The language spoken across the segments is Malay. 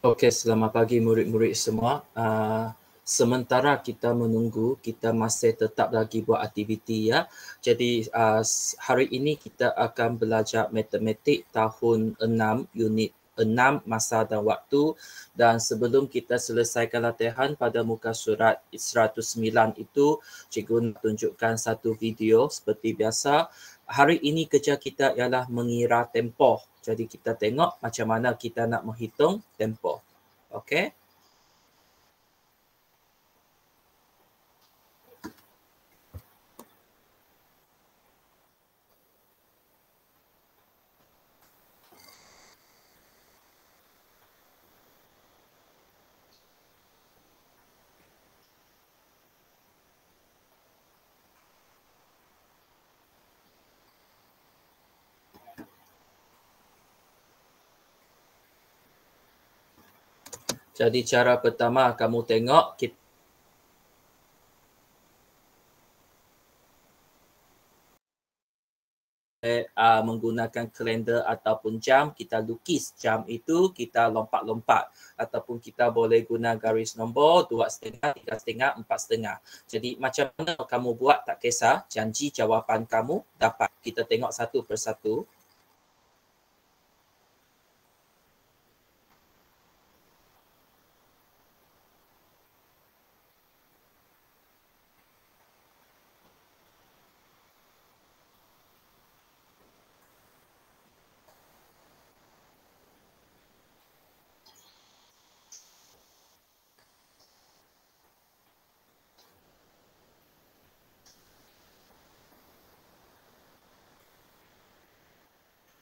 Okey, selamat pagi murid-murid semua. Sementara kita menunggu, kita masih tetap lagi buat aktiviti ya. Jadi hari ini kita akan belajar matematik tahun 6, unit 6 masa dan waktu, dan sebelum kita selesaikan latihan pada muka surat 109 itu, cikgu nak tunjukkan satu video seperti biasa. Hari ini kerja kita ialah mengira tempoh. Jadi kita tengok macam mana kita nak menghitung tempoh. Okey. Jadi cara pertama kamu tengok kita menggunakan kalender ataupun jam, kita lukis jam itu, kita lompat-lompat, ataupun kita boleh guna garis nombor 2.5, 3.5, 4.5. Jadi macam mana kamu buat tak kisah, janji jawapan kamu dapat. Kita tengok satu persatu.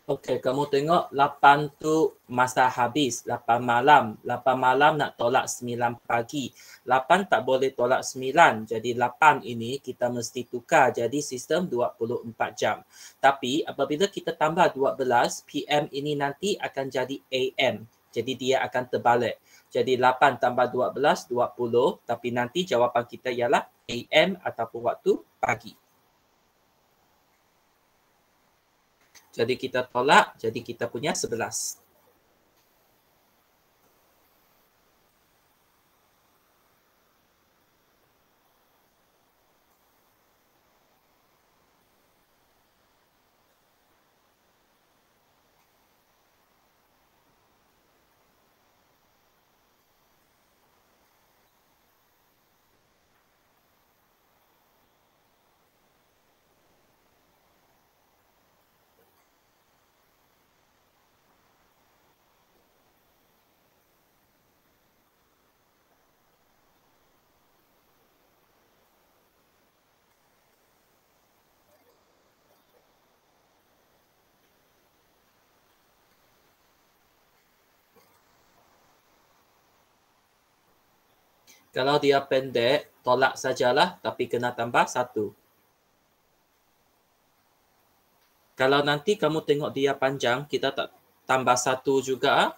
Okey, kamu tengok 8 tu masa habis, 8 malam. 8 malam nak tolak 9 pagi. 8 tak boleh tolak 9. Jadi 8 ini kita mesti tukar jadi sistem 24 jam. Tapi apabila kita tambah 12, PM ini nanti akan jadi AM. Jadi dia akan terbalik. Jadi 8 tambah 12, 20. Tapi nanti jawapan kita ialah AM ataupun waktu pagi. Jadi kita tolak, jadi kita punya 11. Kalau dia pendek, tolak sajalah tapi kena tambah 1. Kalau nanti kamu tengok dia panjang, kita tak tambah 1 juga.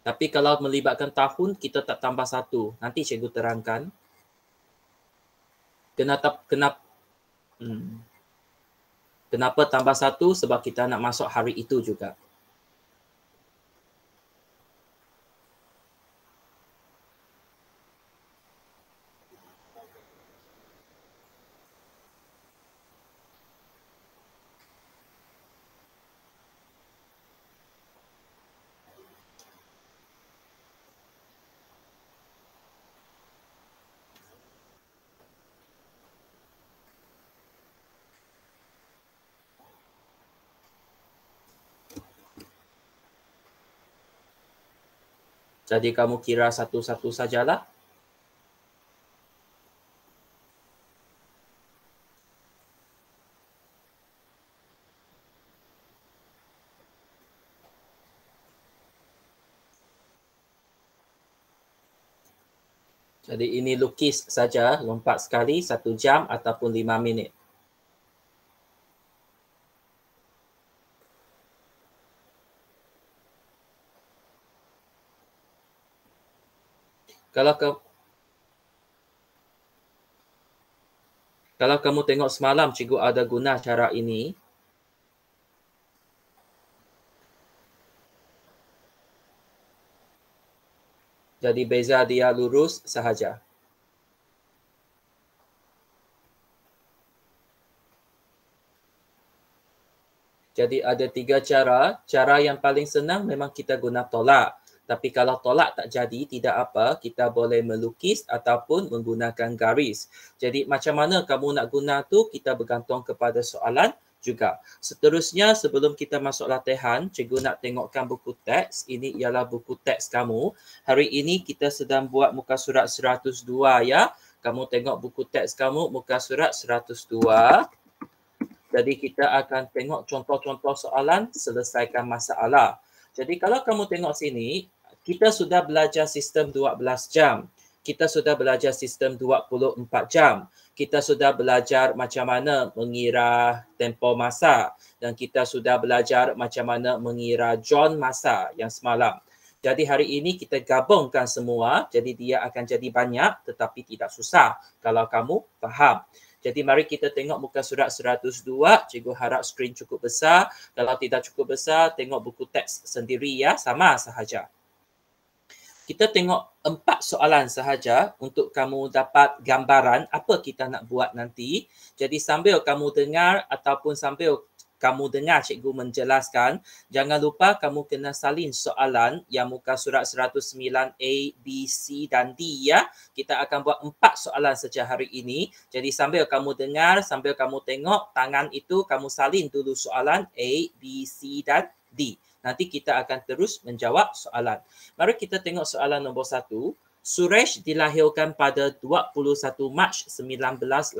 Tapi kalau melibatkan tahun, kita tak tambah 1. Nanti cikgu terangkan. Kenapa tambah 1? Sebab kita nak masuk hari itu juga. Jadi kamu kira satu-satu sajalah. Jadi ini lukis saja, lompat sekali 1 jam ataupun 5 minit. Kalau kamu tengok semalam cikgu ada guna cara ini. Jadi beza dia lurus sahaja. Jadi ada 3 cara. Cara yang paling senang memang kita guna tolak. Tapi kalau tolak tak jadi, tidak apa. Kita boleh melukis ataupun menggunakan garis. Jadi macam mana kamu nak guna tu, kita bergantung kepada soalan juga. Seterusnya, sebelum kita masuk latihan, cikgu nak tengokkan buku teks. Ini ialah buku teks kamu. Hari ini kita sedang buat muka surat 102 ya. Kamu tengok buku teks kamu, muka surat 102. Jadi kita akan tengok contoh-contoh soalan, selesaikan masalah. Jadi kalau kamu tengok sini, kita sudah belajar sistem 12 jam. Kita sudah belajar sistem 24 jam. Kita sudah belajar macam mana mengira tempoh masa. Dan kita sudah belajar macam mana mengira zon masa yang semalam. Jadi hari ini kita gabungkan semua, jadi dia akan jadi banyak tetapi tidak susah kalau kamu faham. Jadi mari kita tengok muka surat 102. Cikgu harap skrin cukup besar. Kalau tidak cukup besar, tengok buku teks sendiri ya. Sama sahaja. Kita tengok 4 soalan sahaja untuk kamu dapat gambaran apa kita nak buat nanti. Jadi sambil kamu dengar ataupun sambil kamu dengar cikgu menjelaskan, jangan lupa kamu kena salin soalan yang muka surat 109A, B, C dan D ya. Kita akan buat 4 soalan saja hari ini. Jadi sambil kamu dengar, sambil kamu tengok tangan itu, kamu salin dulu soalan A, B, C dan D. Nanti kita akan terus menjawab soalan. Mari kita tengok soalan nombor 1. Suresh dilahirkan pada 21 Mac 1988.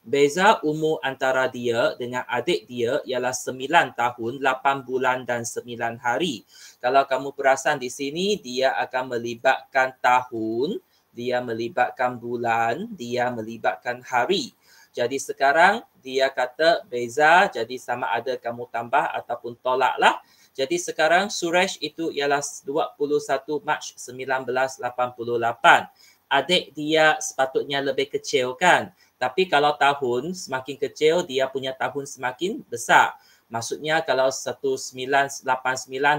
Beza umur antara dia dengan adik dia ialah 9 tahun, 8 bulan dan 9 hari. Kalau kamu perasan di sini, dia akan melibatkan tahun, dia melibatkan bulan, dia melibatkan hari. Jadi sekarang dia kata beza, jadi sama ada kamu tambah ataupun tolaklah. Jadi sekarang Suresh itu ialah 21 Mac 1988. Adik dia sepatutnya lebih kecil kan? Tapi kalau tahun semakin kecil, dia punya tahun semakin besar. Maksudnya kalau 1989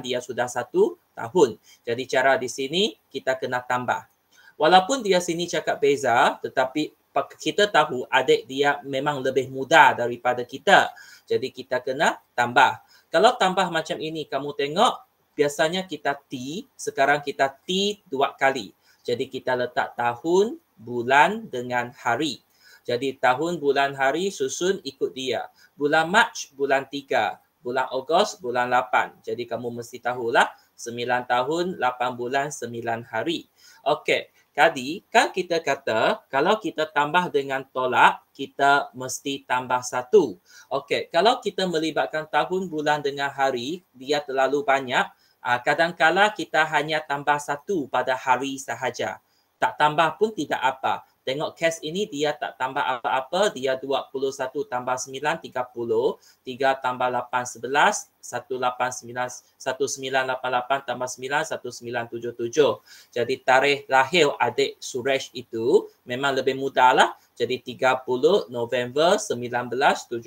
dia sudah 1 tahun. Jadi cara di sini kita kena tambah. Walaupun dia sini cakap beza, tetapi kita tahu adik dia memang lebih muda daripada kita. Jadi kita kena tambah. Kalau tambah macam ini, kamu tengok biasanya kita T, sekarang kita T 2 kali. Jadi kita letak tahun, bulan dengan hari. Jadi tahun, bulan, hari susun ikut dia. Bulan Mac, bulan 3. Bulan Ogos, bulan 8. Jadi kamu mesti tahulah 9 tahun, 8 bulan, 9 hari. Okey, tadi kan kita kata kalau kita tambah dengan tolak, kita mesti tambah 1. Okey, kalau kita melibatkan tahun, bulan dengan hari, dia terlalu banyak. Kadang-kala kita hanya tambah satu pada hari sahaja. Tak tambah pun tidak apa. Tengok kes ini dia tak tambah apa-apa. Dia 21 tambah 9, 30. 3 tambah 8, 11. 1988 tambah 9, 1977. Jadi tarikh lahir adik Suresh itu memang lebih mudah lah. Jadi 30 November 1977.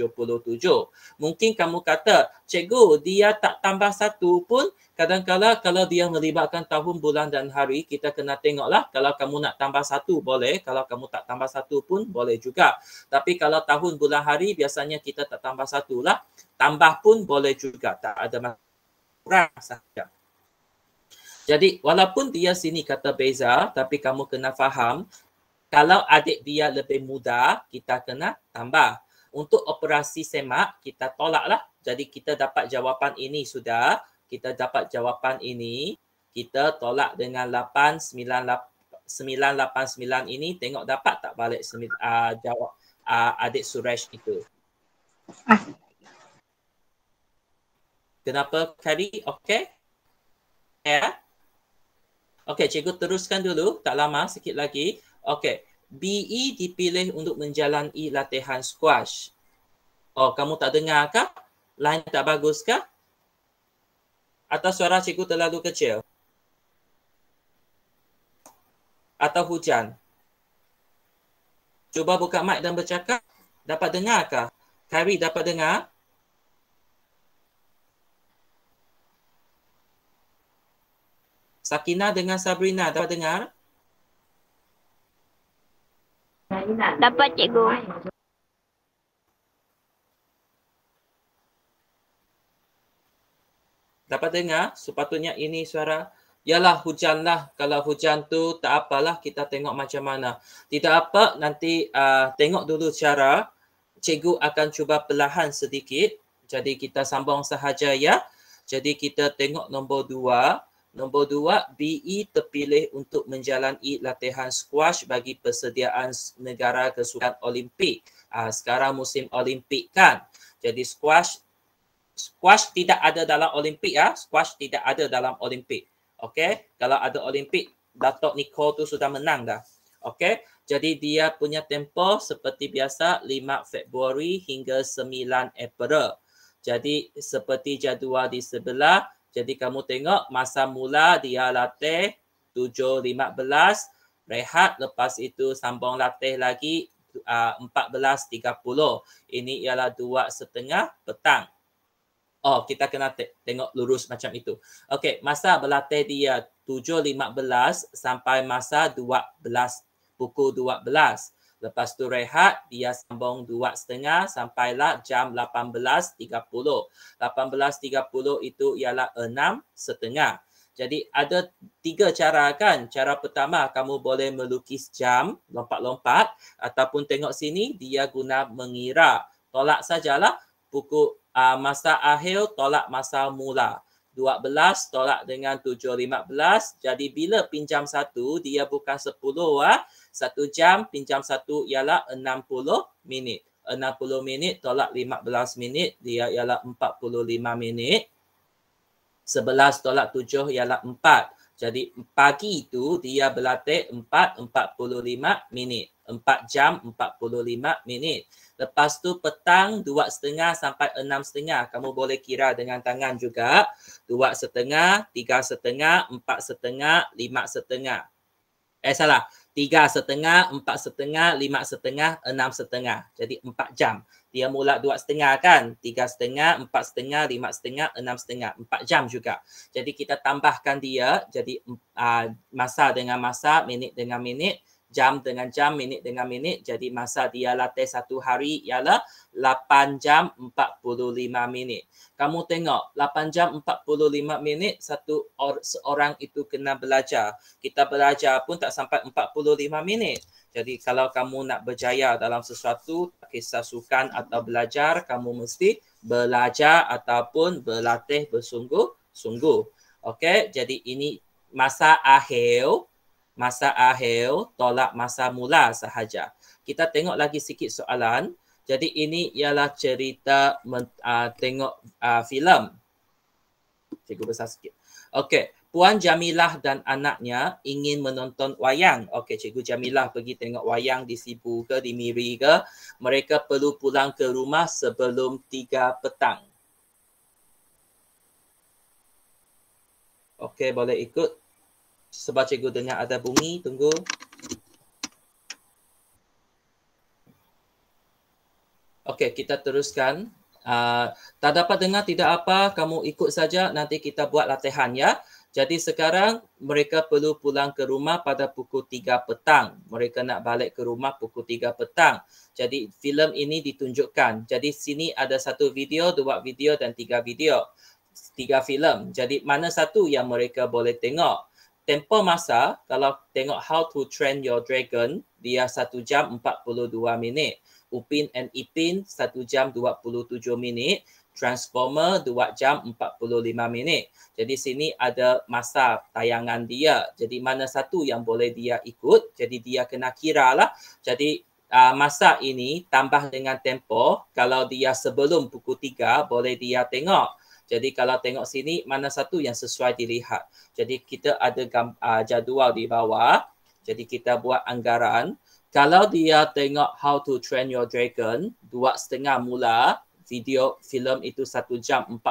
Mungkin kamu kata, cikgu dia tak tambah satu pun. Kadang-kadang kalau dia melibatkan tahun, bulan dan hari, kita kena tengoklah. Kalau kamu nak tambah satu boleh. Kalau kamu tak tambah satu pun boleh juga. Tapi kalau tahun, bulan, hari biasanya kita tak tambah satu lah. Tambah pun boleh juga. Tak ada masalah. Kurang sahaja. Jadi walaupun dia sini kata beza, tapi kamu kena faham, kalau adik dia lebih muda, kita kena tambah. Untuk operasi semak, kita tolaklah. Jadi kita dapat jawapan ini sudah. Kita dapat jawapan ini. Kita tolak dengan 989 ini. Tengok dapat tak balik jawab adik Suresh itu. Kenapa Kari? Okey? Ya? Okey, cikgu teruskan dulu. Tak lama, sikit lagi. Okey. BE dipilih untuk menjalani latihan squash. Oh, kamu tak dengar kah? Line tak bagus kah? Atau suara cikgu terlalu kecil? Atau hujan? Cuba buka mic dan bercakap. Dapat dengar kah? Kari dapat dengar? Sakina dengan Sabrina dapat dengar? Dapat cikgu. Dapat dengar? Sepatutnya ini suara. Yalah hujanlah. Kalau hujan tu tak apalah, kita tengok macam mana. Tidak apa, nanti tengok dulu cara. Cikgu akan cuba perlahan sedikit. Jadi kita sambung sahaja ya. Jadi kita tengok nombor 2. Nombor 2, BE terpilih untuk menjalani latihan squash bagi persediaan negara kesukan Olimpik. Sekarang musim Olimpik kan. Jadi squash tidak ada dalam Olimpik ya. Squash tidak ada dalam Olimpik. Okey, kalau ada Olimpik, Datuk Nicole tu sudah menang dah. Okey, jadi dia punya tempoh seperti biasa 5 Februari hingga 9 April. Jadi seperti jadual di sebelah, jadi kamu tengok masa mula dia latih 7.15, rehat, lepas itu sambung latih lagi 14.30. Ini ialah 2:30 petang. Oh, kita kena tengok lurus macam itu. Okey, masa berlatih dia 7.15 sampai masa 12, pukul 12. Lepas tu rehat, dia sambung 2:30 sampailah jam 18.30. 18.30 itu ialah 6:30. Jadi ada 3 cara kan. Cara pertama, kamu boleh melukis jam, lompat-lompat. Ataupun tengok sini, dia guna mengira. Tolak sajalah pukul masa akhir tolak masa mula. 12 tolak dengan 7.15. Jadi bila pinjam 1, dia bukan 10 1 jam, pinjam 1 ialah 60 minit. 60 minit tolak 15 minit, dia ialah 45 minit. 11 tolak 7 ialah 4. Jadi pagi itu dia berlatih 45 minit. 4 jam 45 minit. Lepas tu petang 2:30 sampai 6:30. Kamu boleh kira dengan tangan juga. 2:30, 3:30, 4:30, 5:30. Salah. 3:30, 4:30, 5:30, 6:30. Jadi 4 jam. Dia mula 2:30 kan? 3:30, 4:30, 5:30, 6:30. 4 jam juga. Jadi kita tambahkan dia. Jadi masa dengan masa, minit dengan minit, jam dengan jam, minit dengan minit. Jadi masa dia latih satu hari ialah 8 jam 45 minit. Kamu tengok 8 jam 45 minit seorang itu kena belajar. Kita belajar pun tak sampai 45 minit. Jadi kalau kamu nak berjaya dalam sesuatu, tak kisah sukan atau belajar, kamu mesti belajar ataupun berlatih bersungguh-sungguh. Okey, jadi ini masa akhir tolak masa mula sahaja. Kita tengok lagi sikit soalan. Jadi ini ialah cerita tengok filem. Cikgu besar sikit. Okey, Puan Jamilah dan anaknya ingin menonton wayang. Okey, Cikgu Jamilah pergi tengok wayang di Sibu ke, di Miri ke. Mereka perlu pulang ke rumah sebelum 3 petang. Okey, boleh ikut. Sebab cikgu dengar ada bunyi, tunggu. Okey, kita teruskan. Tak dapat dengar, tidak apa. Kamu ikut saja, nanti kita buat latihan ya. Jadi sekarang mereka perlu pulang ke rumah pada pukul 3 petang. Mereka nak balik ke rumah pukul 3 petang. Jadi filem ini ditunjukkan. Jadi sini ada 1 video, 2 video dan 3 video. 3 filem. Jadi mana satu yang mereka boleh tengok? Tempoh masa, kalau tengok How to Train Your Dragon, dia 1 jam 42 minit. Upin and Ipin 1 jam 27 minit. Transformer 2 jam 45 minit. Jadi sini ada masa tayangan dia. Jadi mana satu yang boleh dia ikut. Jadi dia kena kira lah. Jadi masa ini tambah dengan tempoh. Kalau dia sebelum pukul 3 boleh dia tengok. Jadi kalau tengok sini mana satu yang sesuai dilihat. Jadi kita ada jadual di bawah. Jadi kita buat anggaran. Kalau dia tengok How to Train Your Dragon 2.30 mula, video filem itu 1 jam 40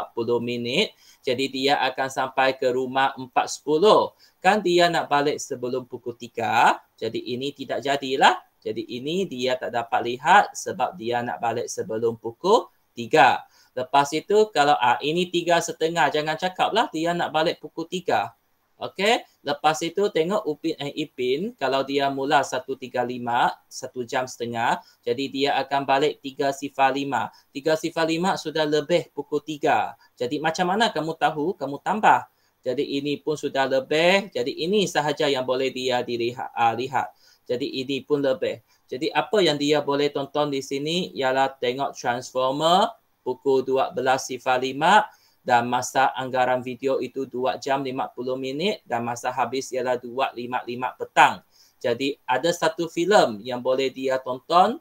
minit. Jadi dia akan sampai ke rumah 4.10. Kan dia nak balik sebelum pukul 3. Jadi ini tidak jadilah. Jadi ini dia tak dapat lihat sebab dia nak balik sebelum pukul 3. Lepas itu kalau ini 3.30, jangan cakaplah dia nak balik pukul 3. Okey, lepas itu tengok Upin and Ipin, kalau dia mula 1.35, 1 jam setengah, jadi dia akan balik 3.05. 3.05 sudah lebih pukul 3. Jadi macam mana kamu tahu? Kamu tambah. Jadi ini pun sudah lebih, jadi ini sahaja yang boleh dia lihat. Jadi ini pun lebih. Jadi apa yang dia boleh tonton di sini ialah tengok Transformer pukul 12.05. Dan masa anggaran video itu 2 jam 50 minit dan masa habis ialah 2.55 petang. Jadi ada satu filem yang boleh dia tonton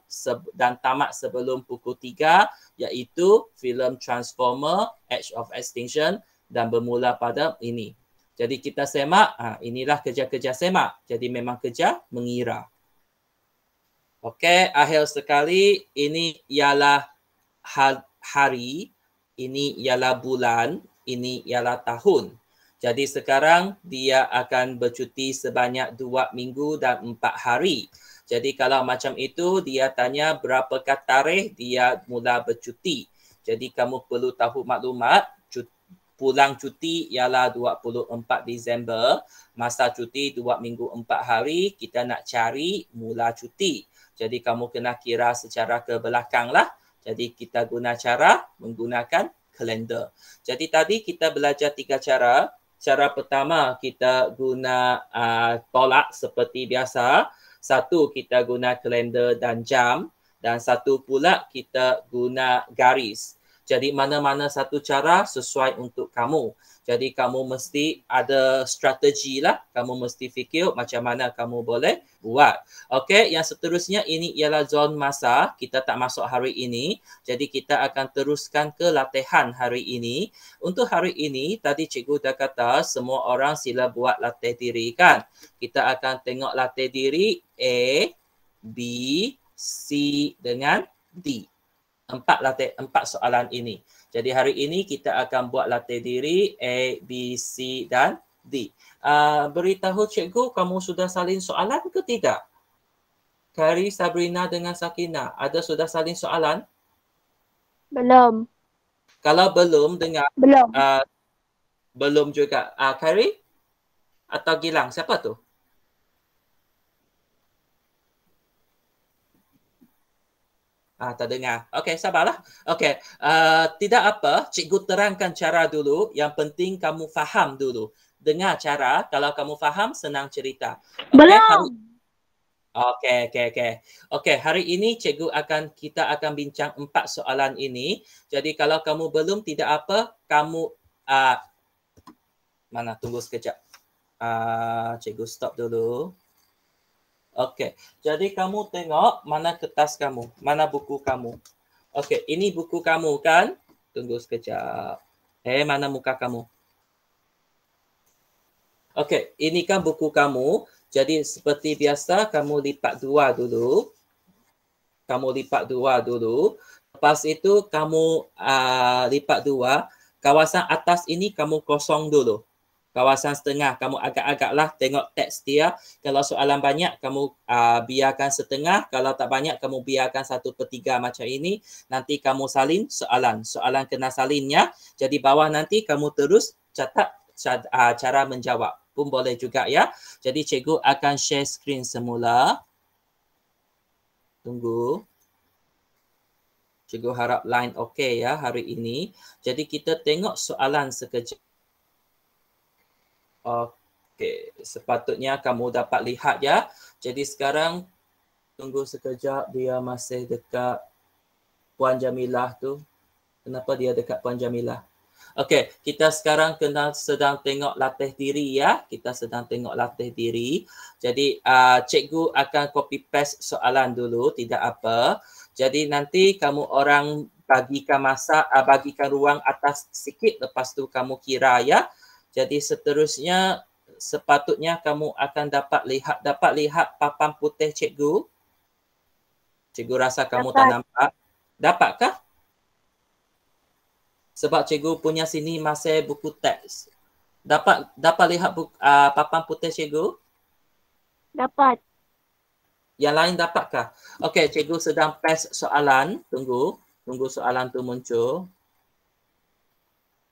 dan tamat sebelum pukul 3 iaitu filem Transformer Edge of Extinction dan bermula pada ini. Jadi kita semak, inilah kerja-kerja semak. Jadi memang kerja mengira. Okey, akhir sekali ini ialah hari. Ini ialah bulan, ini ialah tahun. Jadi sekarang dia akan bercuti sebanyak 2 minggu dan 4 hari. Jadi kalau macam itu, dia tanya berapakah tarikh dia mula bercuti. Jadi kamu perlu tahu maklumat, pulang cuti ialah 24 Disember. Masa cuti 2 minggu 4 hari, kita nak cari mula cuti. Jadi kamu kena kira secara ke belakang lah. Jadi kita guna cara menggunakan kalender. Jadi tadi kita belajar 3 cara. Cara pertama kita guna tolak seperti biasa. 1 kita guna kalender dan jam. Dan 1 pula kita guna garis. Jadi mana-mana satu cara sesuai untuk kamu. Jadi kamu mesti ada strategi lah. Kamu mesti fikir macam mana kamu boleh buat. Okey, yang seterusnya ini ialah zon masa. Kita tak masuk hari ini. Jadi kita akan teruskan ke latihan hari ini. Untuk hari ini, tadi cikgu dah kata semua orang sila buat latih diri kan. Kita akan tengok latih diri A, B, C dengan D. 4 soalan ini. Jadi hari ini kita akan buat latih diri A, B, C dan D. Beritahu cikgu kamu sudah salin soalan ke tidak? Kari, Sabrina dengan Sakina, ada sudah salin soalan? Belum. Kalau belum dengar. Belum. Belum juga. Kari atau Gilang, siapa tu? Tak dengar. Okey, sabarlah. Okey, tidak apa. Cikgu terangkan cara dulu. Yang penting kamu faham dulu. Dengar cara. Kalau kamu faham, senang cerita. Belum. Okey, hari ini kita akan bincang 4 soalan ini. Jadi kalau kamu belum, tidak apa. Kamu mana? Tunggu sekejap. Cikgu stop dulu. Okey, jadi kamu tengok mana kertas kamu, mana buku kamu. Okey, ini buku kamu kan? Tunggu sekejap. Mana muka kamu? Okey, ini kan buku kamu. Jadi seperti biasa kamu lipat dua dulu. Lepas itu kamu lipat dua. Kawasan atas ini kamu kosong dulu. Kawasan setengah kamu agak-agaklah tengok teks dia. Kalau soalan banyak kamu biarkan setengah. Kalau tak banyak kamu biarkan 1/3 macam ini. Nanti kamu salin soalan. Soalan kena salinnya. Jadi bawah nanti kamu terus catat cara menjawab. Pun boleh juga ya. Jadi cikgu akan share screen semula. Tunggu. Cikgu harap line okey ya hari ini. Jadi kita tengok soalan sekejap. Okey, sepatutnya kamu dapat lihat ya. Jadi sekarang tunggu sekejap, dia masih dekat Puan Jamilah tu. Kenapa dia dekat Puan Jamilah? Okey, kita sekarang sedang tengok latih diri ya. Kita sedang tengok latih diri. Jadi cikgu akan copy paste soalan dulu, tidak apa. Jadi nanti kamu orang bagikan ruang atas sikit, lepas tu kamu kira ya. Jadi seterusnya sepatutnya kamu akan dapat lihat papan putih cikgu. Cikgu rasa kamu tak nampak. Dapatkah? Sebab cikgu punya sini masih buku teks. Dapat lihat papan putih cikgu? Dapat. Yang lain dapatkah? Okey, cikgu sedang paste soalan. Tunggu soalan tu muncul.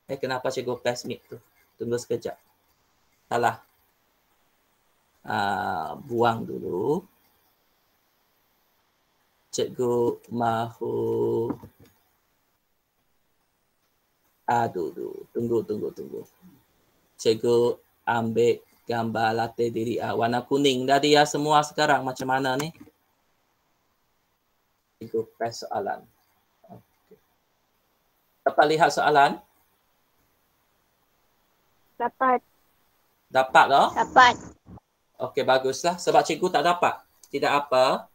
Kenapa cikgu paste mic tu? Tunggu sekejap. Salah. Buang dulu. Cikgu mahu tunggu. Cikgu ambil gambar latih diri. Warna kuning dah dia semua sekarang. Macam mana ni? Cikgu paste soalan. Okay. Dapat lihat soalan? Dapat. Dapat tak? Dapat. Okey, baguslah. Sebab cikgu tak dapat. Tidak apa.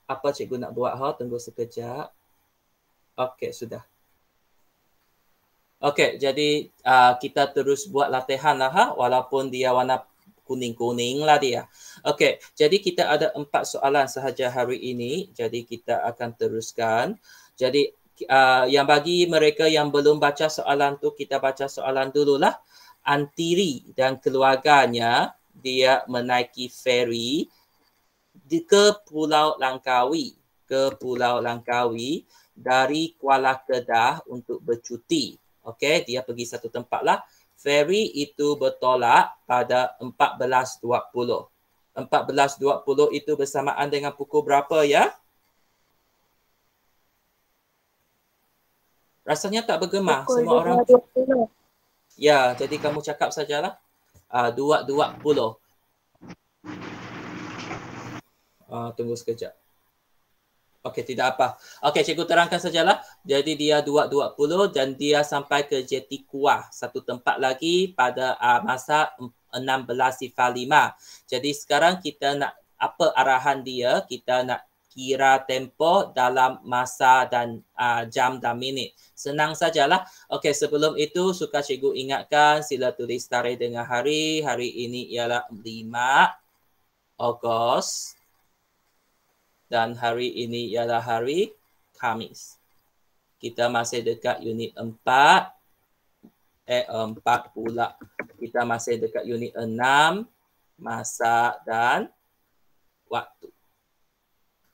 Apa cikgu nak buat? Tunggu sekejap. Okey, sudah. Okey, jadi kita terus buat latihan lah. Walaupun dia warna kuning-kuning lah dia. Okey, jadi kita ada 4 soalan sahaja hari ini. Jadi kita akan teruskan. Jadi yang bagi mereka yang belum baca soalan tu, kita baca soalan dululah. Antiri dan keluarganya dia menaiki feri ke Pulau Langkawi. Dari Kuala Kedah untuk bercuti. Okey, dia pergi satu tempat lah. Feri itu bertolak pada 14.20. 14.20 itu bersamaan dengan pukul berapa ya? Rasanya tak bergema. Pukul Semua orang 2.20. Ya, jadi kamu cakap sajalah. 2.20. Tunggu sekejap. Okey, tidak apa. Okey, cikgu terangkan sajalah. Jadi dia 2.20 dan dia sampai ke Jeti Kuah. Satu tempat lagi pada masa 16.05. Jadi sekarang kita nak apa arahan dia? Kita nak kira tempoh dalam masa dan jam dan minit. Senang sajalah. Okey, sebelum itu suka cikgu ingatkan sila tulis tarikh dengan hari. Hari ini ialah 5 Ogos. Dan hari ini ialah hari Khamis. Kita masih dekat unit 4 pula. Kita masih dekat unit 6, masa dan waktu.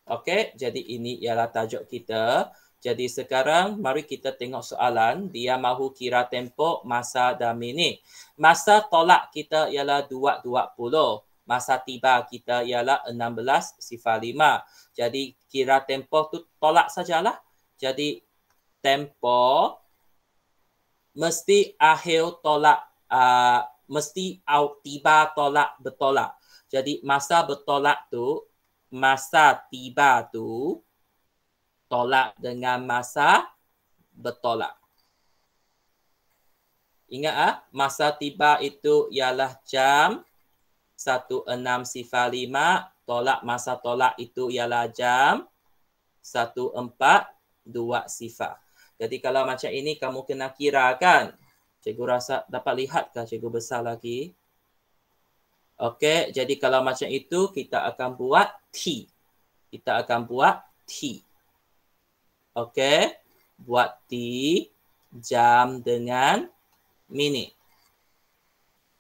Okey, jadi ini ialah tajuk kita. Jadi sekarang mari kita tengok soalan. Dia mahu kira tempoh, masa dan minit. Masa tolak kita ialah 2.20. Masa tiba kita ialah 16.05. Jadi kira tempoh tu tolak sajalah. Jadi tempoh mesti akhir tolak, mesti tiba tolak bertolak. Jadi masa bertolak tu, masa tiba tu tolak dengan masa bertolak. Ingat masa tiba itu ialah jam 16.05, tolak masa tolak itu ialah jam 14.20. Jadi kalau macam ini kamu kena kira kan. Cikgu rasa dapat lihatkah cikgu besar lagi? Okey, jadi kalau macam itu kita akan buat T. Kita akan buat T. Okey, buat T, jam dengan minit.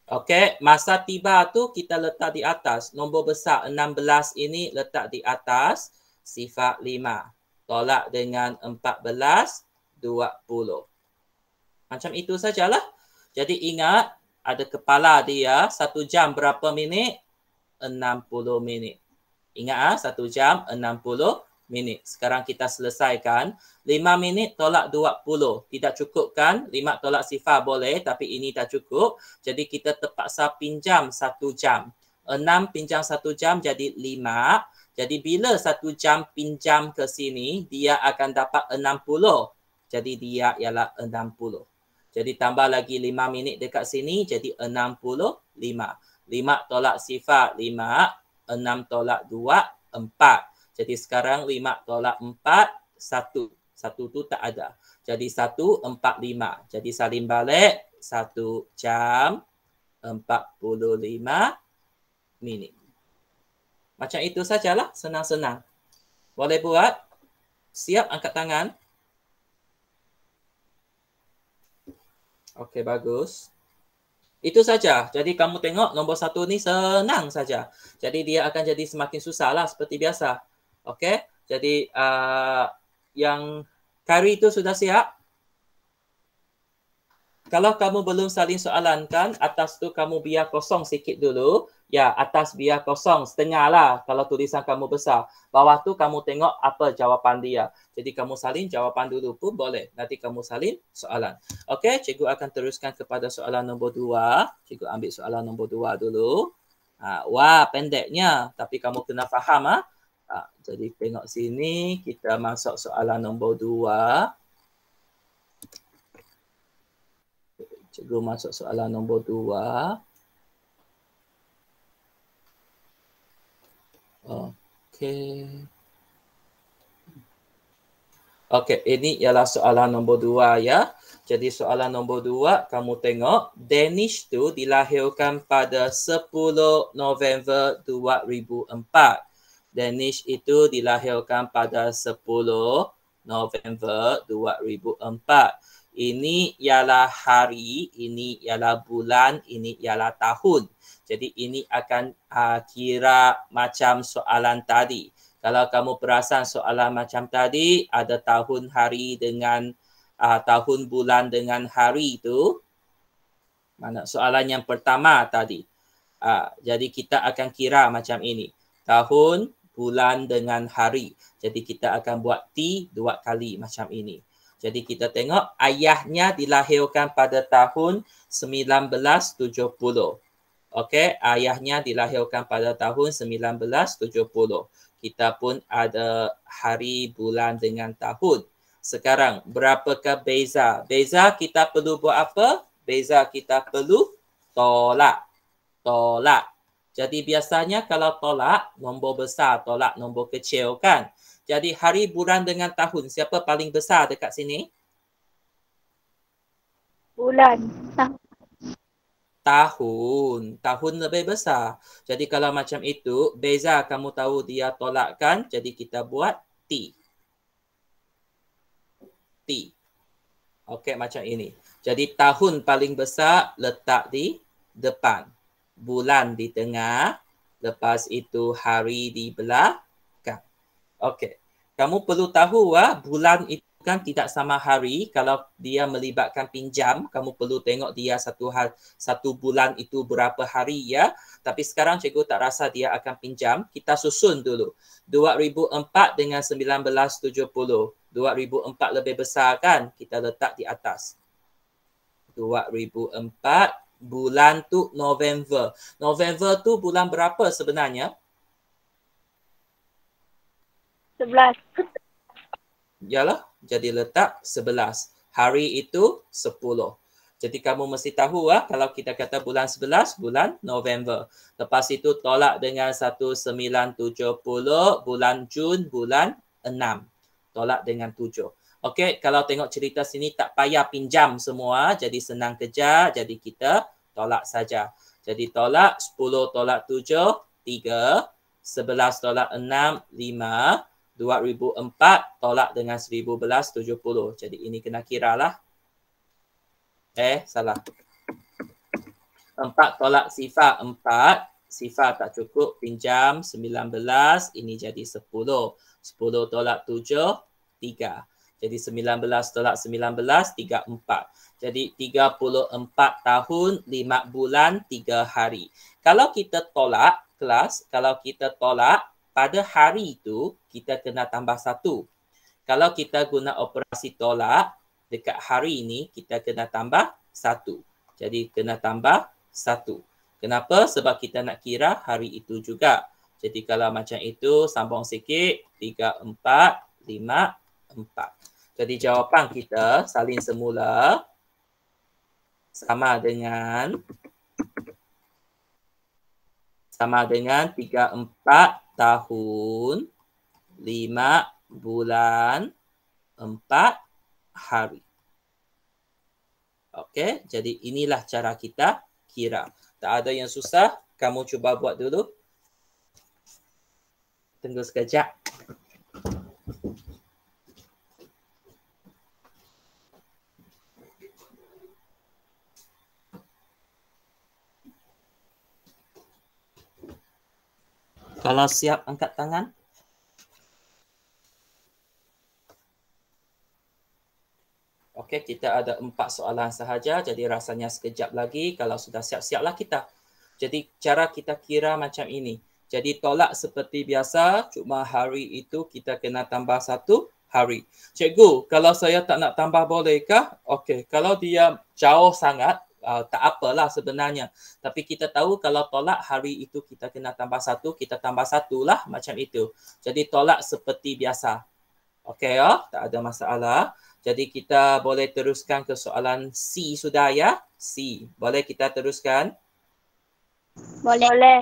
Okey, masa tiba tu kita letak di atas. Nombor besar 16 ini letak di atas sifar 5. Tolak dengan 14, 20. Macam itu sajalah. Jadi ingat, ada kepala dia, 1 jam berapa minit? 60 minit. Ingat 1 jam 60 minit. Sekarang kita selesaikan. 5 minit tolak 20. Tidak cukup kan? 5 tolak sifar boleh, tapi ini tak cukup. Jadi kita terpaksa pinjam 1 jam. 6 pinjam 1 jam jadi 5. Jadi bila 1 jam pinjam ke sini, dia akan dapat 60. Jadi dia ialah 60. Jadi tambah lagi 5 minit dekat sini, jadi 65. 5 tolak sifar 5, 6 tolak 2, 4. Jadi sekarang 5 tolak 4, 1. 1 tu tak ada. Jadi 145. Jadi salin balik 1 jam 45 minit. Macam itu sajalah, senang-senang. Boleh buat? Siap angkat tangan? Okey, bagus. Itu saja. Jadi kamu tengok nombor 1 ni senang saja. Jadi dia akan jadi semakin susah lah seperti biasa. Okey. Jadi yang Kari itu sudah siap? Kalau kamu belum salin soalan kan, atas tu kamu biar kosong sikit dulu. Ya, atas biar kosong, setengah lah kalau tulisan kamu besar. Bawah tu kamu tengok apa jawapan dia. Jadi kamu salin jawapan dulu pun boleh. Nanti kamu salin soalan. Okey, cikgu akan teruskan kepada soalan nombor 2. Cikgu ambil soalan nombor 2 dulu. Wah, pendeknya. Tapi kamu kena faham. Jadi tengok sini, kita masuk soalan nombor 2. Cikgu masuk soalan nombor 2. Okey. Okey, ini ialah soalan nombor 2 ya. Jadi soalan nombor 2, kamu tengok. Danish tu dilahirkan pada 10 November 2004. Danish itu dilahirkan pada 10 November 2004. Ini ialah hari, ini ialah bulan, ini ialah tahun. Jadi ini akan kira macam soalan tadi. Kalau kamu perasan soalan macam tadi, ada tahun hari dengan tahun bulan dengan hari itu. Mana soalan yang pertama tadi. Jadi kita akan kira macam ini. Tahun, bulan dengan hari. Jadi kita akan buat T 2 kali macam ini. Jadi kita tengok ayahnya dilahirkan pada tahun 1970. Okey, ayahnya dilahirkan pada tahun 1970. Kita pun ada hari, bulan dengan tahun. Sekarang, berapakah beza? Beza kita perlu buat apa? Beza kita perlu tolak. Tolak. Jadi biasanya kalau tolak, nombor besar tolak nombor kecil kan? Jadi hari, bulan dengan tahun, siapa paling besar dekat sini? Bulan. Tahun. Tahun lebih besar. Jadi kalau macam itu, beza kamu tahu dia tolakkan. Jadi kita buat T. T. Okey, macam ini. Jadi tahun paling besar letak di depan. Bulan di tengah. Lepas itu hari di belakang. Okey. Kamu perlu tahu bulan itu kan tidak sama hari. Kalau dia melibatkan pinjam, kamu perlu tengok dia satu bulan itu berapa hari ya. Tapi sekarang cikgu tak rasa dia akan pinjam. Kita susun dulu. 2004 dengan 1970. 2004 lebih besar kan? Kita letak di atas. 2004, bulan tu November. November tu bulan berapa sebenarnya? 11. Yalah, jadi letak 11. Hari itu 10. Jadi kamu mesti tahu kalau kita kata bulan 11, bulan November. Lepas itu tolak dengan 1970, bulan Jun, bulan 6. Tolak dengan 7. Okey, kalau tengok cerita sini tak payah pinjam semua, jadi senang kejar, jadi kita tolak saja. Jadi tolak 10 tolak 7, 3, 11 tolak 6, 5, 2004 tolak dengan 1011, 70. Jadi ini kena kira lah. Salah. 4 tolak sifar 4, sifar tak cukup, pinjam 19, ini jadi 10. 10 tolak 7, 3. Jadi 19 tolak 19, 34. Jadi 34 tahun, 5 bulan, 3 hari. Kalau kita tolak, kelas, kalau kita tolak, pada hari itu, kita kena tambah 1. Kalau kita guna operasi tolak, dekat hari ini, kita kena tambah 1. Jadi kena tambah 1. Kenapa? Sebab kita nak kira hari itu juga. Jadi kalau macam itu, sambung sikit, 3, 4, 5, 4. Jadi jawapan kita salin semula sama dengan 34 tahun, 5 bulan, 4 hari. Okey, jadi inilah cara kita kira. Tak ada yang susah, kamu cuba buat dulu. Tunggu sekejap. Kalau siap, angkat tangan. Okey, kita ada 4 soalan sahaja. Jadi rasanya sekejap lagi. Kalau sudah siap-siaplah kita. Jadi cara kita kira macam ini. Jadi tolak seperti biasa. Cuma hari itu kita kena tambah 1 hari. Cikgu, kalau saya tak nak tambah bolehkah? Okey, kalau dia jauh sangat, tak apalah sebenarnya. Tapi kita tahu kalau tolak hari itu kita kena tambah 1, kita tambah 1 lah macam itu. Jadi tolak seperti biasa. Okey ya, tak ada masalah. Jadi kita boleh teruskan ke soalan C sudah ya? C. Boleh kita teruskan? Boleh.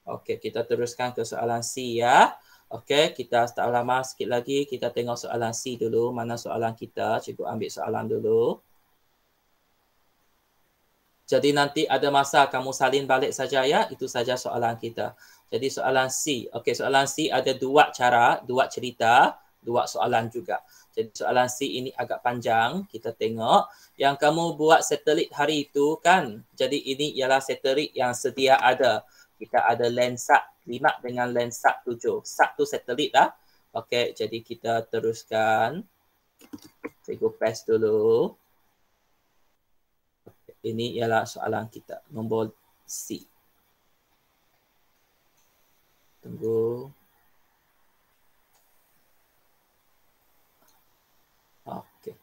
Okey, kita teruskan ke soalan C ya. Okey, kita tak lama sikit lagi. Kita tengok soalan C dulu. Mana soalan kita? Cikgu ambil soalan dulu. Jadi nanti ada masa kamu salin balik saja ya. Itu saja soalan kita. Jadi soalan C. Okey, soalan C ada 2 cara, 2 cerita, 2 soalan juga. Jadi soalan C ini agak panjang. Kita tengok. Yang kamu buat satelit hari itu kan. Jadi ini ialah satelit yang sedia ada. Kita ada Landsat 5 dengan Landsat 7. Satu satelit lah. Okey, jadi kita teruskan. Cikgu press dulu. Ini ialah soalan kita. Nombor C. Tunggu. Okey.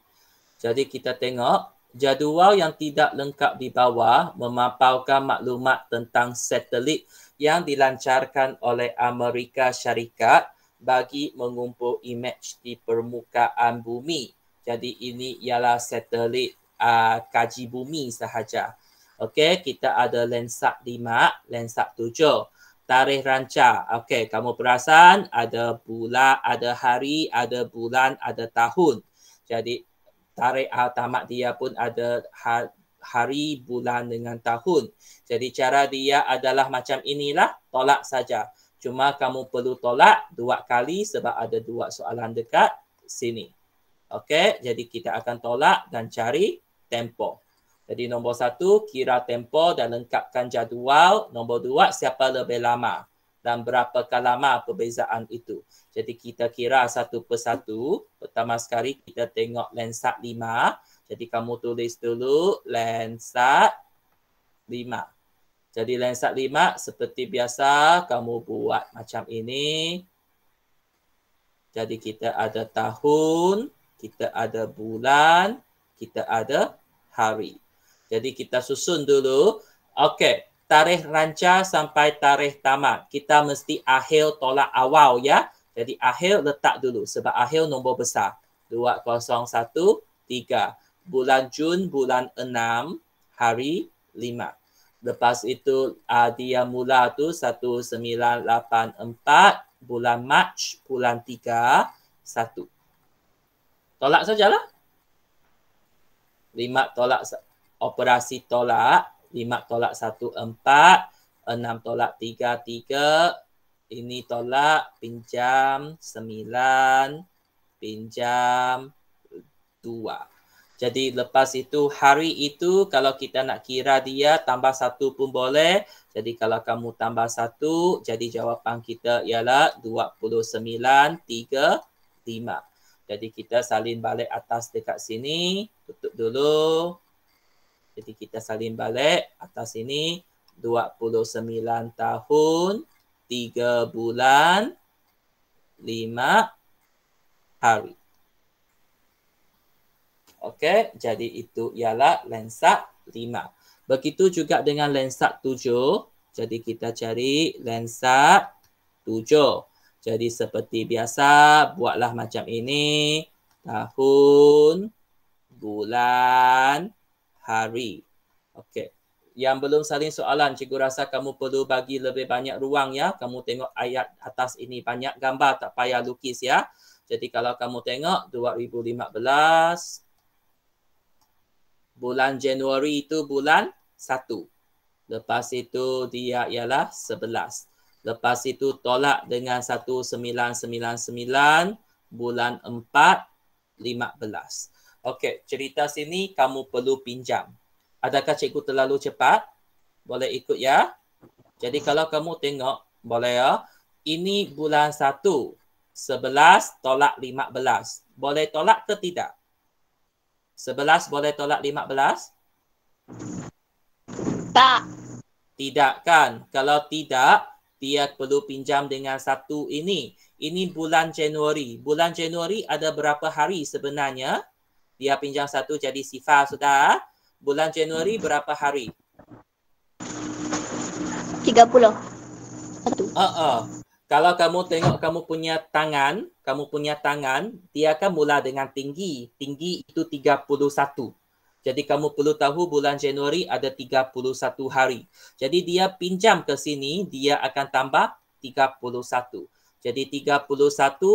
Jadi kita tengok. Jadual yang tidak lengkap di bawah memaparkan maklumat tentang satelit yang dilancarkan oleh Amerika Syarikat bagi mengumpul imej di permukaan bumi. Jadi ini ialah satelit kaji bumi sahaja. Okey, kita ada Landsat 5, Landsat 7. Tarikh rancang. Okey, kamu perasan ada bulan, ada hari, ada bulan, ada tahun. Jadi tarikh tamat dia pun ada hari, bulan dengan tahun. Jadi cara dia adalah macam inilah, tolak saja. Cuma kamu perlu tolak 2 kali sebab ada 2 soalan dekat sini. Okey, jadi kita akan tolak dan cari tempoh. Jadi nombor 1, kira tempoh dan lengkapkan jadual. Nombor 2, siapa lebih lama dan berapakah lama perbezaan itu. Jadi kita kira satu persatu. Pertama sekali kita tengok Landsat 5. Jadi kamu tulis dulu Landsat 5. Jadi Landsat 5 seperti biasa kamu buat macam ini. Jadi kita ada tahun, kita ada bulan, kita ada hari. Jadi kita susun dulu. Okey, tarikh rancang sampai tarikh tamat. Kita mesti akhir tolak awal ya. Jadi akhir letak dulu sebab akhir nombor besar. 201, 3. Bulan Jun, bulan 6, hari 5. Lepas itu dia mula tu 1984, bulan Mac, bulan 3, 1. Tolak sajalah. 5 tolak operasi tolak. 5 tolak 1, 4. 6 tolak 3, 3. Ini tolak, pinjam 9, pinjam 2. Jadi lepas itu hari itu kalau kita nak kira dia tambah 1 pun boleh. Jadi kalau kamu tambah 1, jadi jawapan kita ialah 29.35. Jadi kita salin balik atas dekat sini. Tutup dulu. Jadi kita salin balik atas sini. 29 tahun, 3 bulan, 5 hari. Okey, jadi itu ialah lensa 5. Begitu juga dengan lensa 7. Jadi kita cari lensa 7. Jadi seperti biasa, buatlah macam ini. Tahun, bulan, hari. Okey. Yang belum salin soalan, cikgu rasa kamu perlu bagi lebih banyak ruang ya. Kamu tengok ayat atas ini banyak gambar, tak payah lukis ya. Jadi kalau kamu tengok 2015, bulan Januari itu bulan 1. Lepas itu dia ialah 11. Lepas itu tolak dengan 1999, bulan 4, 15. Okey, cerita sini kamu perlu pinjam. Adakah cikgu terlalu cepat? Boleh ikut ya? Jadi kalau kamu tengok, boleh ya. Ini bulan 1, 11 tolak 15. Boleh tolak ke tidak? 11 boleh tolak 15? Tak. Tidak kan? Kalau tidak, dia perlu pinjam dengan 1 ini. Ini bulan Januari. Bulan Januari ada berapa hari sebenarnya? Dia pinjam 1 jadi sifar sudah. Bulan Januari berapa hari? 30. 1. Kalau kamu tengok kamu punya tangan, dia akan mula dengan tinggi. Tinggi itu 31. Jadi kamu perlu tahu bulan Januari ada 31 hari. Jadi dia pinjam ke sini, dia akan tambah 31. Jadi 31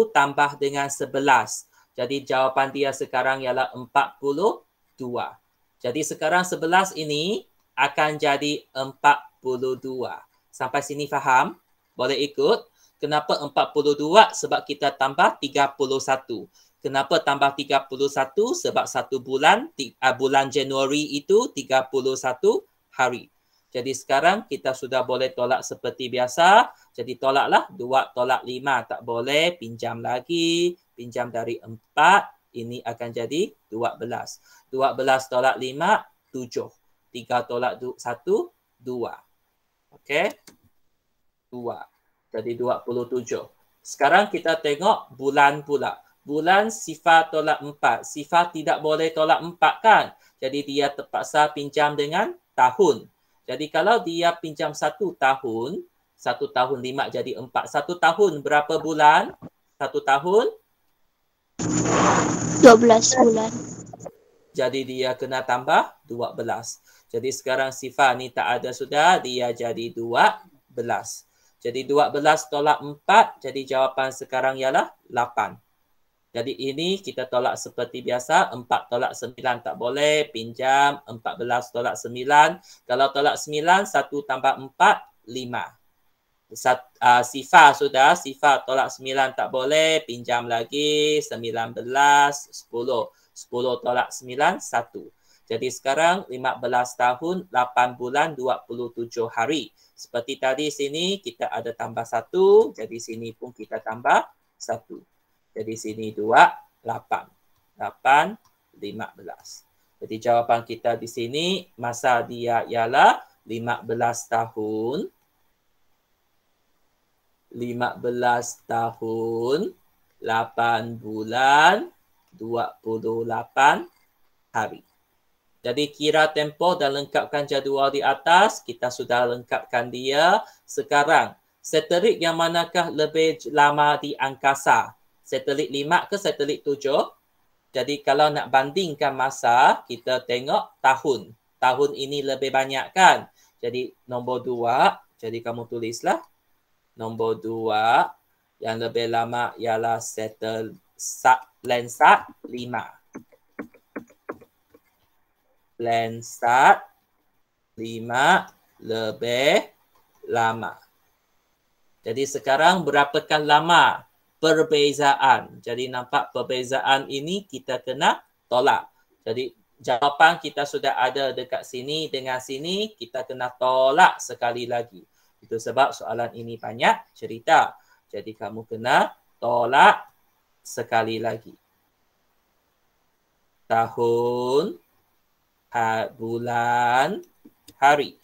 tambah dengan 11. Jadi jawapan dia sekarang ialah 42. Jadi sekarang 11 ini akan jadi 42. Sampai sini faham? Boleh ikut? Kenapa 42? Sebab kita tambah 31. Kenapa tambah 31? Sebab satu bulan, bulan Januari itu 31 hari. Jadi sekarang kita sudah boleh tolak seperti biasa. Jadi tolaklah 2 tolak 5 tak boleh. Pinjam lagi. Pinjam dari 4. Ini akan jadi 12. 12 tolak 5, 7. 3 tolak 1, 2. Okey? 2. Jadi 27. Sekarang kita tengok bulan pula. Bulan sifar tolak 4. Sifar tidak boleh tolak 4 kan? Jadi dia terpaksa pinjam dengan tahun. Jadi kalau dia pinjam 1 tahun, 1 tahun 5 jadi 4. 1 tahun berapa bulan? 1 tahun? 12 bulan. Jadi dia kena tambah 12. Jadi sekarang sifar ni tak ada sudah. Dia jadi 12. Jadi 12 tolak 4. Jadi jawapan sekarang ialah 8. Jadi ini kita tolak seperti biasa. 4 tolak 9 tak boleh. Pinjam. 14 tolak 9. Kalau tolak 9, 1 tambah 4, 5. Sifar sudah. Sifar tolak 9 tak boleh. Pinjam lagi. 19, 10. 10 tolak 9, 1. Jadi sekarang 15 tahun, 8 bulan, 27 hari. Seperti tadi sini kita ada tambah 1. Jadi sini pun kita tambah 1. Jadi sini 2, 8. 8, 15. Jadi jawapan kita di sini, masa dia ialah 15 tahun. 15 tahun, 8 bulan, 28 hari. Jadi kira tempoh dan lengkapkan jadual di atas. Kita sudah lengkapkan dia. Sekarang, satelit yang manakah lebih lama di angkasa? Satelit 5 ke satelit 7? Jadi kalau nak bandingkan masa, kita tengok tahun. Tahun ini lebih banyak kan? Jadi nombor 2. Jadi kamu tulislah. Nombor 2. Yang lebih lama ialah Lensat 5. Lensat 5 lebih lama. Jadi sekarang berapakah lama perbezaan? Jadi nampak perbezaan ini kita kena tolak. Jadi jawapan kita sudah ada dekat sini dengan sini, kita kena tolak sekali lagi. Itu sebab soalan ini banyak cerita. Jadi kamu kena tolak sekali lagi. Tahun, bulan, hari.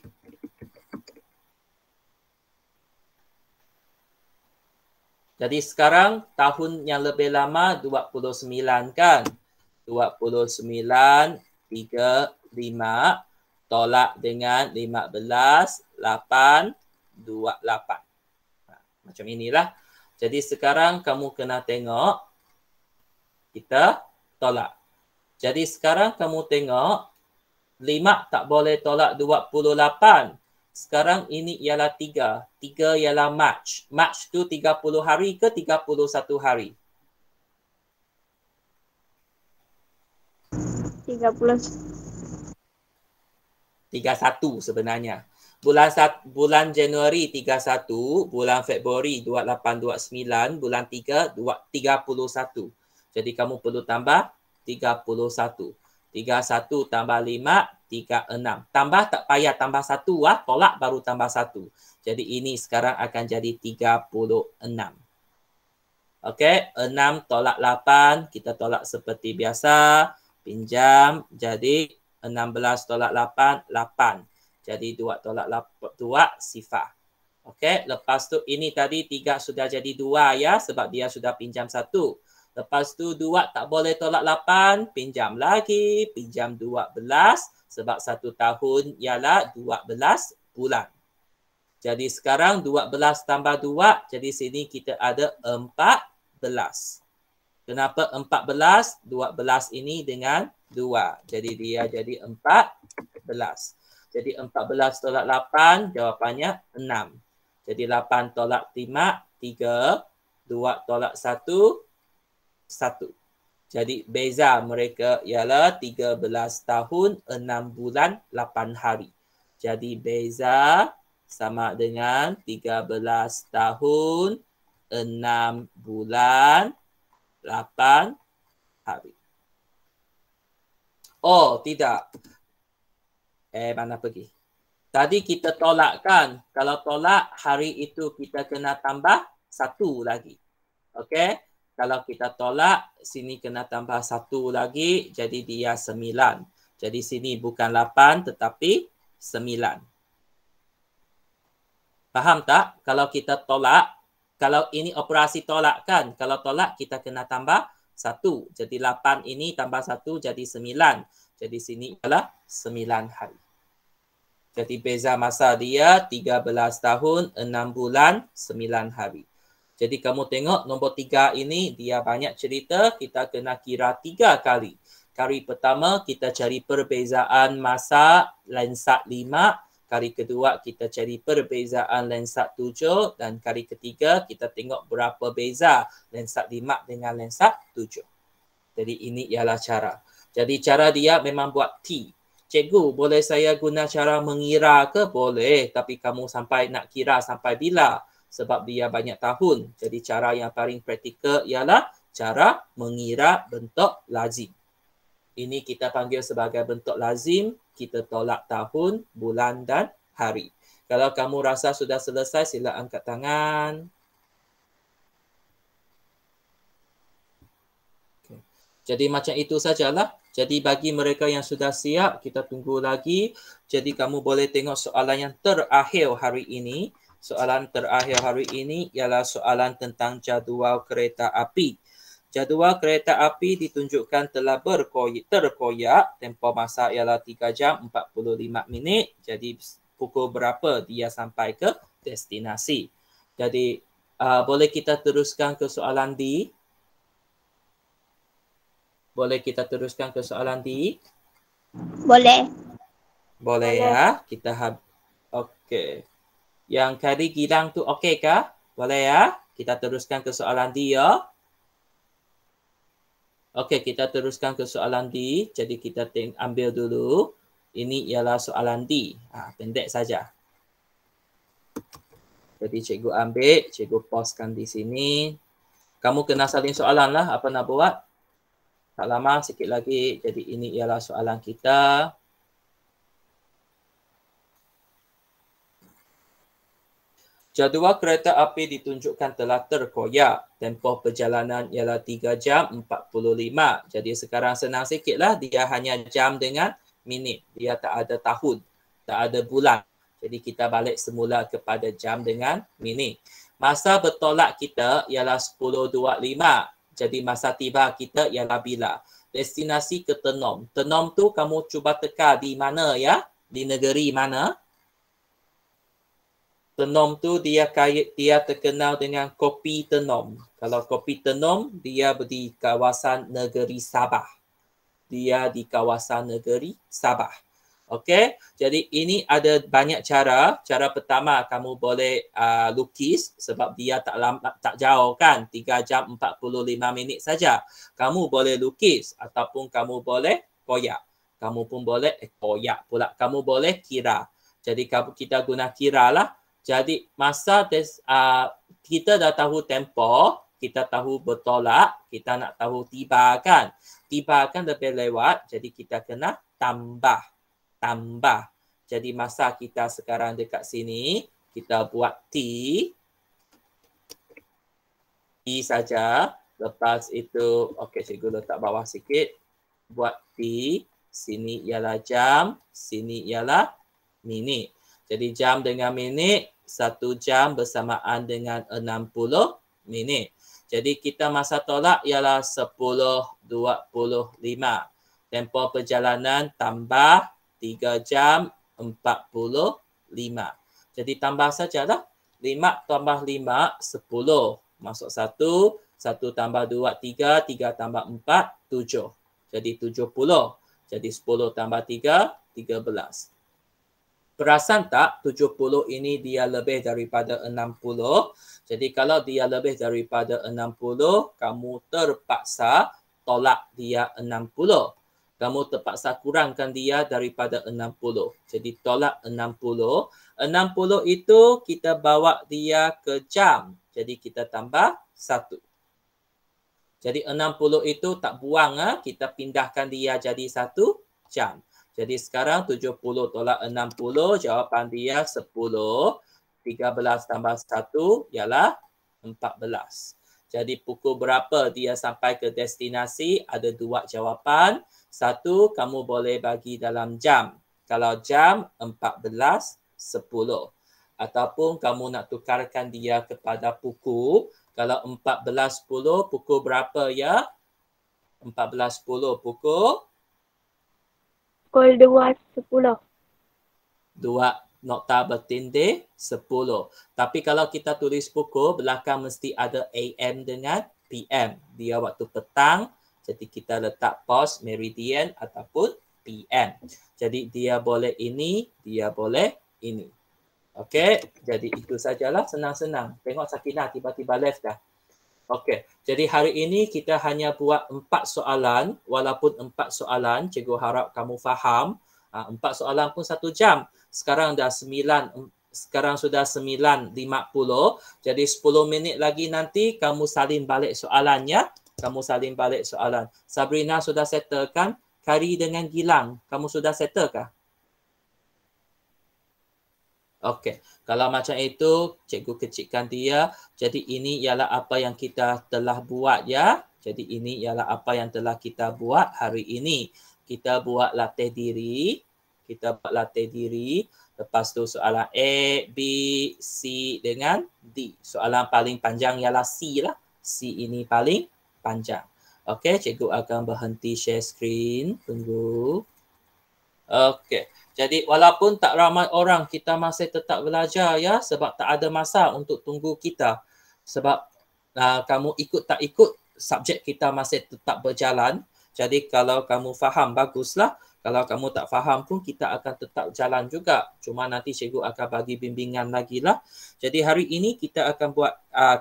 Jadi sekarang tahun yang lebih lama 29 kan? 29, 3, 5, tolak dengan 15, 8, 2, 8. Macam inilah. Jadi sekarang kamu kena tengok, kita tolak. Jadi sekarang kamu tengok, 5 tak boleh tolak 28. Sekarang ini ialah 3. 3 ialah Mac. Mac tu 30 hari ke 31 hari? 31 sebenarnya. Bulan Januari 31, bulan Februari 28, 29, bulan 3 31. Jadi kamu perlu tambah 31. 31 tambah 5, 36. Tambah tak payah tambah 1 lah, tolak baru tambah 1. Jadi ini sekarang akan jadi 36. Okey, 6 tolak 8, kita tolak seperti biasa, pinjam, jadi 16 tolak 8, 8. Jadi 2 tolak 8, 2, sifar. Okey, lepas tu ini tadi 3 sudah jadi 2 ya, sebab dia sudah pinjam 1. Lepas tu 2 tak boleh tolak 8, pinjam lagi, pinjam 12 sebab 1 tahun ialah 12 bulan. Jadi sekarang 12 tambah 2, jadi sini kita ada 14. Kenapa 14? 12 ini dengan 2. Jadi dia jadi 14. Jadi 14 tolak 8, jawapannya 6. Jadi 8 tolak 5, 3. 2 tolak 1, 1. Jadi beza mereka ialah 13 tahun, 6 bulan, 8 hari. Jadi beza sama dengan 13 tahun, 6 bulan, 8 hari. Oh, tidak. Mana pergi? Tadi kita tolak kan? Kalau tolak, hari itu kita kena tambah 1 lagi. Okey? Kalau kita tolak, sini kena tambah 1 lagi, jadi dia 9. Jadi sini bukan 8 tetapi 9. Faham tak? Kalau kita tolak, kalau ini operasi tolak kan? Kalau tolak kita kena tambah 1. Jadi 8 ini tambah 1 jadi 9. Jadi sini adalah 9 hari. Jadi beza masa dia 13 tahun, 6 bulan, 9 hari. Jadi kamu tengok nombor 3 ini dia banyak cerita, kita kena kira 3 kali. Kali pertama kita cari perbezaan masa Landsat 5, kali kedua kita cari perbezaan Landsat 7 dan kali ketiga kita tengok berapa beza Landsat 5 dengan Landsat 7. Jadi ini ialah cara. Jadi cara dia memang buat T. Cikgu, boleh saya guna cara mengira ke? Boleh, tapi kamu sampai nak kira sampai bila? Sebab dia banyak tahun. Jadi cara yang paling praktikal ialah cara mengira bentuk lazim. Ini kita panggil sebagai bentuk lazim. Kita tolak tahun, bulan dan hari. Kalau kamu rasa sudah selesai, sila angkat tangan. Okay. Jadi macam itu sajalah. Jadi bagi mereka yang sudah siap, kita tunggu lagi. Jadi kamu boleh tengok soalan yang terakhir hari ini. Soalan terakhir hari ini ialah soalan tentang jadual kereta api. Jadual kereta api ditunjukkan telah terkoyak. Tempoh masa ialah 3 jam 45 minit. Jadi pukul berapa dia sampai ke destinasi. Jadi boleh kita teruskan ke soalan D? Boleh kita teruskan ke soalan D? Boleh. Boleh ya. Kita okey. Yang Kari Gilang tu okey kah? Boleh ya? Kita teruskan ke soalan D ya. Okey, kita teruskan ke soalan D. Jadi kita ambil dulu. Ini ialah soalan D. Pendek saja. Jadi cikgu ambil, cikgu pauskan di sini. Kamu kena salin soalan lah, apa nak buat. Tak lama, sikit lagi. Jadi ini ialah soalan kita. Jadual kereta api ditunjukkan telah terkoyak. Tempoh perjalanan ialah 3 jam 45. Jadi sekarang senang sikitlah. Dia hanya jam dengan minit. Dia tak ada tahun. Tak ada bulan. Jadi kita balik semula kepada jam dengan minit. Masa bertolak kita ialah 10.25. Jadi masa tiba kita ialah bila. Destinasi ke Tenom. Tenom tu kamu cuba teka di mana ya? Di negeri mana? Tenom tu dia terkenal dengan kopi Tenom. Kalau kopi Tenom, dia di kawasan negeri Sabah. Dia di kawasan negeri Sabah. Okey, jadi ini ada banyak cara. Cara pertama, kamu boleh lukis sebab dia tak jauh kan. 3 jam 45 minit saja. Kamu boleh lukis ataupun kamu boleh koyak. Kamu pun boleh koyak pula. Kamu boleh kira. Jadi kita guna kira lah. Jadi masa kita dah tahu tempoh, kita tahu bertolak, kita nak tahu tiba kan. Tiba kan lebih lewat, jadi kita kena tambah. Jadi masa kita sekarang dekat sini, kita buat T saja. Lepas itu, okey, cikgu letak bawah sikit. Buat T, sini ialah jam, sini ialah minit. Jadi jam dengan minit, 1 jam bersamaan dengan 60 minit. Jadi kita masa tolak ialah 10.25. Tempoh perjalanan tambah 3 jam 45. Jadi tambah sajalah. 5 tambah 5, 10. Masuk 1. 1 tambah 2, 3. 3 tambah 4, 7. Jadi 70. Jadi 10 tambah 3, 13. Perasan tak 70 ini dia lebih daripada 60. Jadi kalau dia lebih daripada 60, kamu terpaksa tolak dia 60. Kamu terpaksa kurangkan dia daripada 60. Jadi tolak 60. 60 itu kita bawa dia ke jam. Jadi kita tambah 1. Jadi 60 itu tak buang. Kita pindahkan dia jadi 1 jam. Jadi sekarang 70 tolak 60, jawapan dia 10. 13 tambah 1 ialah 14. Jadi pukul berapa dia sampai ke destinasi? Ada 2 jawapan. 1, kamu boleh bagi dalam jam. Kalau jam, 14.10. Ataupun kamu nak tukarkan dia kepada pukul. Kalau 14.10, pukul berapa ya? 14.10 pukul? Pukul 2.10. 2 nokta bertindih 10. Tapi kalau kita tulis pukul, belakang mesti ada AM dengan PM. Dia waktu petang, jadi kita letak pos meridian ataupun PM. Jadi dia boleh ini, dia boleh ini. Okey, jadi itu sajalah, senang-senang. Tengok Sakinah tiba-tiba left dah. Okey, jadi hari ini kita hanya buat 4 soalan. Walaupun 4 soalan, cikgu harap kamu faham. 4 soalan pun 1 jam. Sekarang sudah 9.50. Jadi 10 minit lagi nanti kamu salin balik soalannya. Sabrina sudah settle kan? Kari dengan Gilang, kamu sudah settle kah? Okey, kalau macam itu, cikgu kecilkan dia. Jadi ini ialah apa yang kita telah buat ya. Jadi ini ialah apa yang telah kita buat hari ini. Kita buat latih diri. Lepas tu soalan A, B, C dengan D. Soalan paling panjang ialah C lah. C ini paling panjang. Okey, cikgu akan berhenti share screen. Tunggu. Okey. Jadi walaupun tak ramai orang, kita masih tetap belajar ya, sebab tak ada masa untuk tunggu kita. Sebab kamu ikut tak ikut, subjek kita masih tetap berjalan. Jadi kalau kamu faham, baguslah. Kalau kamu tak faham pun, kita akan tetap jalan juga. Cuma nanti cikgu akan bagi bimbingan lagi lah. Jadi hari ini kita akan buat A,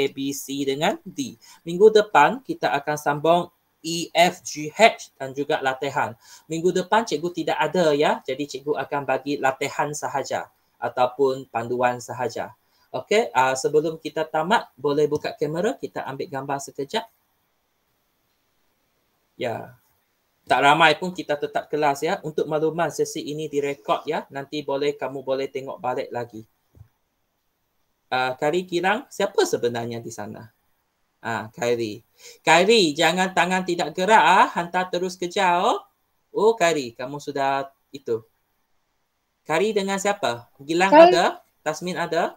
B, C dengan D. Minggu depan kita akan sambung E, F, G, H dan juga latihan. Minggu depan cikgu tidak ada ya. Jadi cikgu akan bagi latihan sahaja ataupun panduan sahaja. Okey, sebelum kita tamat, boleh buka kamera, kita ambil gambar sekejap. Ya. Tak ramai pun kita tetap kelas ya. Untuk makluman sesi ini direkod ya. Nanti kamu boleh tengok balik lagi. Khairi Kirang, siapa sebenarnya di sana? Khairi. Khairi, jangan tangan tidak gerak hantar terus kejar. Oh, Khairi, kamu sudah itu. Khairi dengan siapa? Gilang ada? Tasmin ada?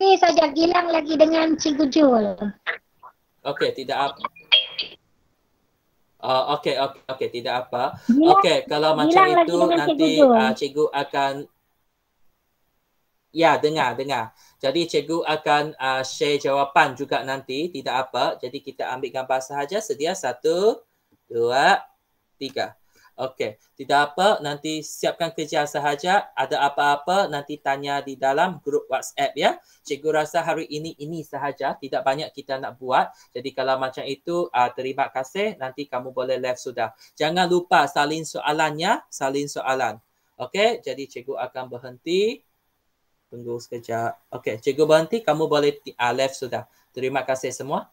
Ini saja Gilang lagi dengan Cikgu Jul. Okey, tidak apa. Okey, tidak apa. Gilang, Okey, kalau macam Gilang lagi itu dengan nanti Cikgu Jul. cikgu akan ya dengar. Jadi cikgu akan share jawapan juga nanti, tidak apa. Jadi kita ambil gambar sahaja. Sedia 1, 2, 3. Okey, tidak apa, nanti siapkan kerja sahaja. Ada apa-apa nanti tanya di dalam grup WhatsApp ya. Cikgu rasa hari ini sahaja, tidak banyak kita nak buat. Jadi kalau macam itu, terima kasih. Nanti kamu boleh left sudah. Jangan lupa salin soalannya, Okey, jadi cikgu akan berhenti. Tunggu sekejap. Okey, cikgu berhenti, kamu boleh left sudah. Terima kasih semua.